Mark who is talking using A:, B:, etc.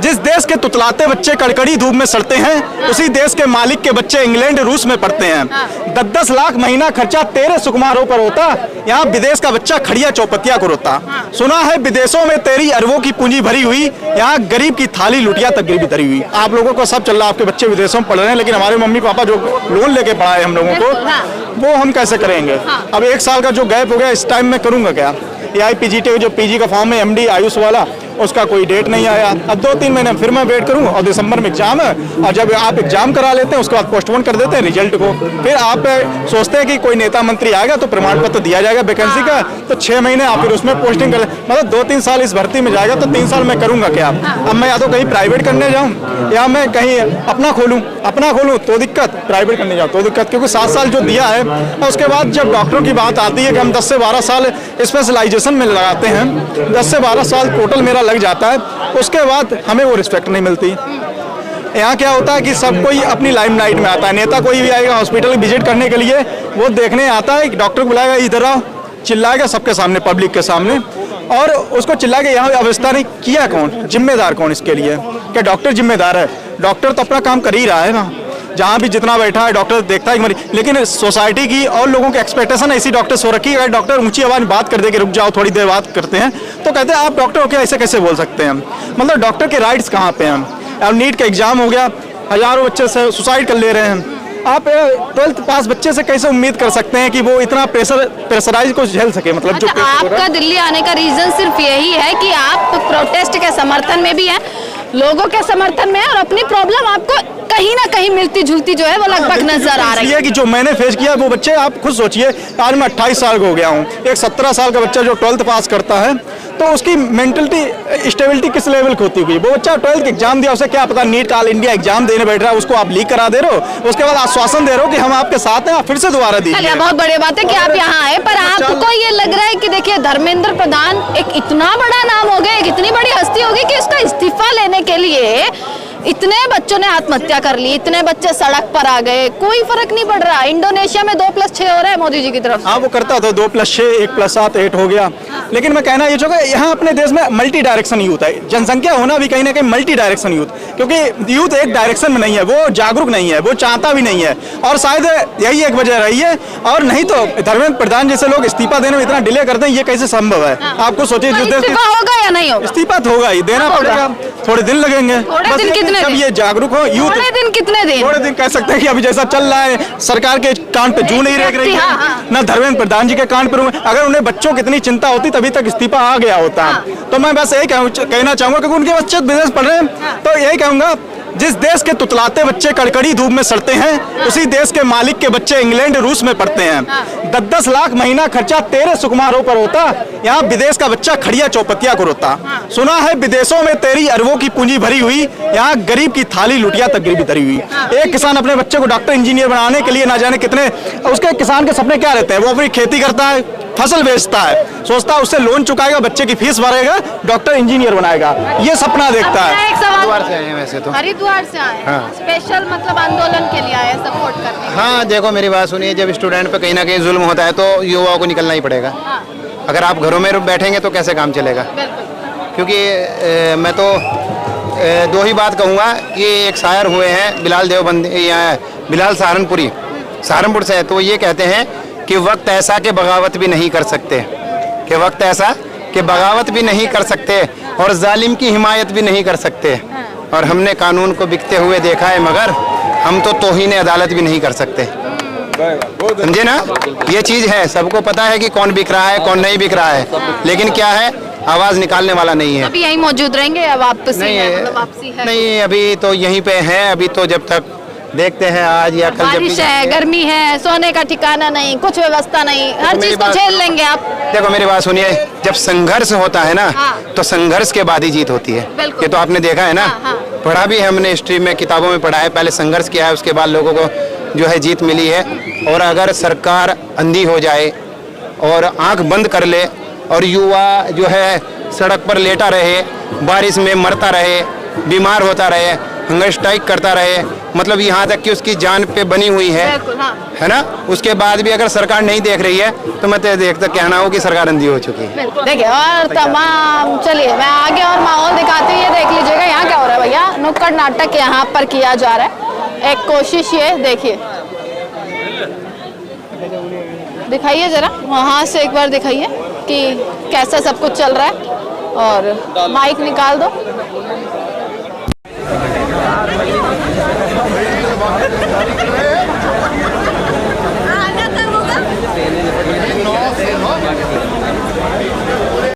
A: जिस देश के तुतलाते बच्चे कड़कड़ी धूप में सड़ते हैं, उसी देश के मालिक के बच्चे इंग्लैंड रूस में पढ़ते हैं। 10-10 लाख महीना खर्चा तेरे सुकुमारों पर होता, यहाँ विदेश का बच्चा खड़िया चौपतिया को रोता। सुना है विदेशों में तेरी अरबों की पूंजी भरी हुई, यहाँ गरीब की थाली लुटिया तक गरीबी धरी हुई। आप लोगों को सब चल रहा है, आपके बच्चे विदेशों में पढ़ रहे हैं, लेकिन हमारे मम्मी पापा जो लोन लेके पढ़ाए हम लोगों को, वो हम कैसे करेंगे? अब 1 साल का जो गैप हो गया, इस टाइम में करूंगा क्या? AIPGT जो PG का फॉर्म है MD आयुष वाला, उसका कोई डेट नहीं आया। अब 2-3 महीने फिर मैं वेट करूं, और दिसंबर में एग्जाम है, और जब आप एग्जाम करा लेते हैं उसके बाद पोस्टपोन कर देते हैं रिजल्ट को। फिर आप सोचते हैं कि कोई नेता मंत्री आएगा तो प्रमाण पत्र दिया जाएगा वैकेंसी का, तो 6 महीने आप फिर उसमें पोस्टिंग कर, मतलब 2-3 साल इस भर्ती में जाएगा, तो 3 साल मैं करूंगा क्या? अब मैं या तो कहीं प्राइवेट करने जाऊँ, या मैं कहीं अपना खोलूँ तो दिक्कत, प्राइवेट करने जाऊँ तो दिक्कत, क्योंकि 7 साल जो दिया है, और उसके बाद जब डॉक्टरों की बात आती है कि हम 10 से 12 साल स्पेशलाइजेशन में लगाते हैं, 10 से 12 साल टोटल मेरा लग जाता है, उसके बाद हमें वो रिस्पेक्ट नहीं मिलती। यहाँ क्या होता है कि सब कोई अपनी लाइमलाइट में आता है। नेता कोई भी आएगा हॉस्पिटल विजिट करने के लिए, वो देखने आता है, डॉक्टर को बुलाएगा, इधर आओ, चिल्लाएगा सबके सामने, पब्लिक के सामने, और उसको चिल्ला के यहाँ अवस्था नहीं किया कौन, जिम्मेदार कौन इसके लिए? क्या डॉक्टर जिम्मेदार है? डॉक्टर तो अपना काम कर ही रहा है ना, जहाँ भी जितना बैठा है डॉक्टर देखता है मरीज, लेकिन सोसाइटी की और लोगों की एक्सपेक्टेशन ऐसी डॉक्टर्स हो रखी है, डॉक्टर ऊंची आवाज में बात कर दे कि रुक जाओ थोड़ी देर बात करते हैं, तो कहते हैं आप डॉक्टर हो क्या, ऐसे कैसे बोल सकते हैं? मतलब डॉक्टर के राइट्स कहाँ पे हैं? अब नीट का एग्जाम हो गया, हजारों बच्चे से सुसाइड कर ले रहे हैं, आप 12th पास बच्चे से कैसे उम्मीद कर सकते हैं कि वो इतना प्रेशराइज को झेल सके? मतलब
B: अच्छा,
A: जो
B: आपका दिल्ली आने का रीजन सिर्फ यही है कि आप प्रोटेस्ट के समर्थन में भी हैं, लोगों के समर्थन में, और अपनी प्रॉब्लम आपको कहीं ना कहीं मिलती जुलती जो है वो लगभग नजर आ रही है
A: कि जो मैंने फेस किया वो बच्चे, आप खुद सोचिए, आज मैं 28 साल का हो गया हूँ, एक 17 साल का बच्चा जो 12th पास करता है, तो उसकी मेंटलिटी स्टेबिलिटी किस लेवल की होती हुई? वो बच्चा 12th का एग्जाम दिया, उसे क्या पता नीट का ऑल इंडिया एग्जाम देने बैठ रहा है, उसको आप लीक करा दे रहे हो, उसके बाद आश्वासन दे रहे हो कि हम आपके साथ हैं, आप फिर से दोबारा दीजिए।
B: बहुत बड़ी बात है कि आप यहाँ आए, पर आपको ये लग रहा है कि देखिए धर्मेंद्र प्रधान एक इतना बड़ा नाम हो गया, एक इतनी बड़ी हस्ती होगी कि उसका इस्तीफा लेने के लिए इतने बच्चों ने आत्महत्या कर ली, इतने बच्चे सड़क पर आ गए, कोई फर्क नहीं पड़ रहा। इंडोनेशिया में 2+6 हो रहा है मोदी जी की तरफ।
A: हाँ, वो करता था 2+6, 1+7, 8 हो गया, लेकिन मैं कहना ये चाहूँगा, यहाँ अपने देश में मल्टी डायरेक्शन यूथ है, जनसंख्या होना भी कहीं ना कहीं मल्टी डायरेक्शन यूथ, क्योंकि यूथ एक डायरेक्शन में नहीं है, वो जागरूक नहीं है, वो चाहता भी नहीं है, और शायद यही एक वजह रही है। और नहीं तो धर्मेंद्र प्रधान जैसे लोग इस्तीफा देने में इतना डिले करते हैं, ये कैसे संभव है? आपको सोचिए,
B: इस्तीफा होगा या नहीं होगा?
A: इस्तीफा तो होगा ही, देना पड़ेगा, थोड़े दिन लगेंगे, जब ये जागरूक हो यूथ।
B: थोड़े दिन कितने दिन?
A: थोड़े दिन कह सकते हैं कि अभी जैसा चल रहा है, सरकार के कान पे जू नहीं रह रही है, ना धर्मेंद्र प्रधान जी के कान पर। अगर उन्हें बच्चों की इतनी चिंता होती तभी तक इस्तीफा आ गया होता। तो मैं बस यही कहना चाहूंगा, क्योंकि उनके बच्चे बिजनेस पढ़ रहे हैं, तो यही कहूंगा, जिस देश के तुतलाते बच्चे कड़कड़ी धूप में सड़ते हैं, उसी देश के मालिक के बच्चे इंग्लैंड रूस में पढ़ते हैं। 10-10 लाख महीना खर्चा तेरे सुकुमारों पर होता, यहाँ विदेश का बच्चा खड़िया चौपतिया को रोता। सुना है विदेशों में तेरी अरबों की पूंजी भरी हुई, यहाँ गरीब की थाली लुटिया तक गरीबी धरी हुई। एक किसान अपने बच्चे को डॉक्टर इंजीनियर बनाने के लिए ना जाने कितने, उसके किसान के सपने क्या रहते हैं? वो अपनी खेती करता है, फसल बेचता है, सोचता है उससे लोन चुकाएगा, बच्चे की फीस भरेगा, डॉक्टर इंजीनियर बनाएगा, ये सपना देखता है।
C: हरिद्वार से आए हैं वैसे तो।
B: हरिद्वार से आए हैं,
C: हाँ।
B: स्पेशल मतलब आंदोलन के लिए आए हैं, सपोर्ट करने।
C: हाँ, देखो मेरी बात सुनिए, जब स्टूडेंट पे कहीं ना कहीं जुल्म होता है तो युवाओं को निकलना ही पड़ेगा।
B: हाँ।
C: अगर आप घरों में बैठेंगे तो कैसे काम चलेगा? क्योंकि मैं तो 2 ही बात कहूँगा कि एक शायर हुए हैं बिलाल सहारनपुर से, तो ये कहते हैं कि वक्त ऐसा कि बगावत भी नहीं कर सकते, कि वक्त ऐसा कि बगावत भी नहीं कर सकते, और जालिम की हिमायत भी नहीं कर सकते, और हमने कानून को बिकते हुए देखा है, मगर हम तो तौहीन अदालत भी नहीं कर सकते। समझे ना? ये चीज़ है, सबको पता है कि कौन बिक रहा है कौन नहीं बिक रहा है, लेकिन क्या है, आवाज़ निकालने वाला नहीं है।
B: अभी यहीं मौजूद रहेंगे या वापसी है?
C: नहीं, अभी तो यहीं पे हैं, अभी तो जब तक देखते हैं आज या कल।
B: बारिश है, गर्मी है, सोने का ठिकाना नहीं, कुछ व्यवस्था नहीं, हर चीज को झेल लेंगे आप।
C: देखो मेरी बात सुनिए, जब संघर्ष होता है ना, तो संघर्ष के बाद ही जीत होती है। ये तो आपने देखा है ना, पढ़ा भी है हमने, हिस्ट्री में किताबों में पढ़ा है, पहले संघर्ष किया है, उसके बाद लोगों को जो है जीत मिली है। और अगर सरकार अंधी हो जाए और आंख बंद कर ले और युवा जो है सड़क पर लेटा रहे, बारिश में मरता रहे, बीमार होता रहे, हंगर स्ट्राइक करता रहे, मतलब यहाँ तक कि उसकी जान पे बनी हुई है, है ना, उसके बाद भी अगर सरकार नहीं देख रही है तो मैं तो देखता कहना हो कि सरकार अंधी हो चुकी है।
B: देखिए, और तमाम, चलिए मैं आगे और माहौल दिखाती हूँ, ये देख लीजिएगा यहाँ क्या हो रहा है। नुक्कड़ नाटक यहाँ पर किया जा रहा है। एक कोशिश ये देखिए, दिखाइए जरा वहाँ से एक बार दिखाइए कि कैसा सब कुछ चल रहा है, और माइक निकाल दो।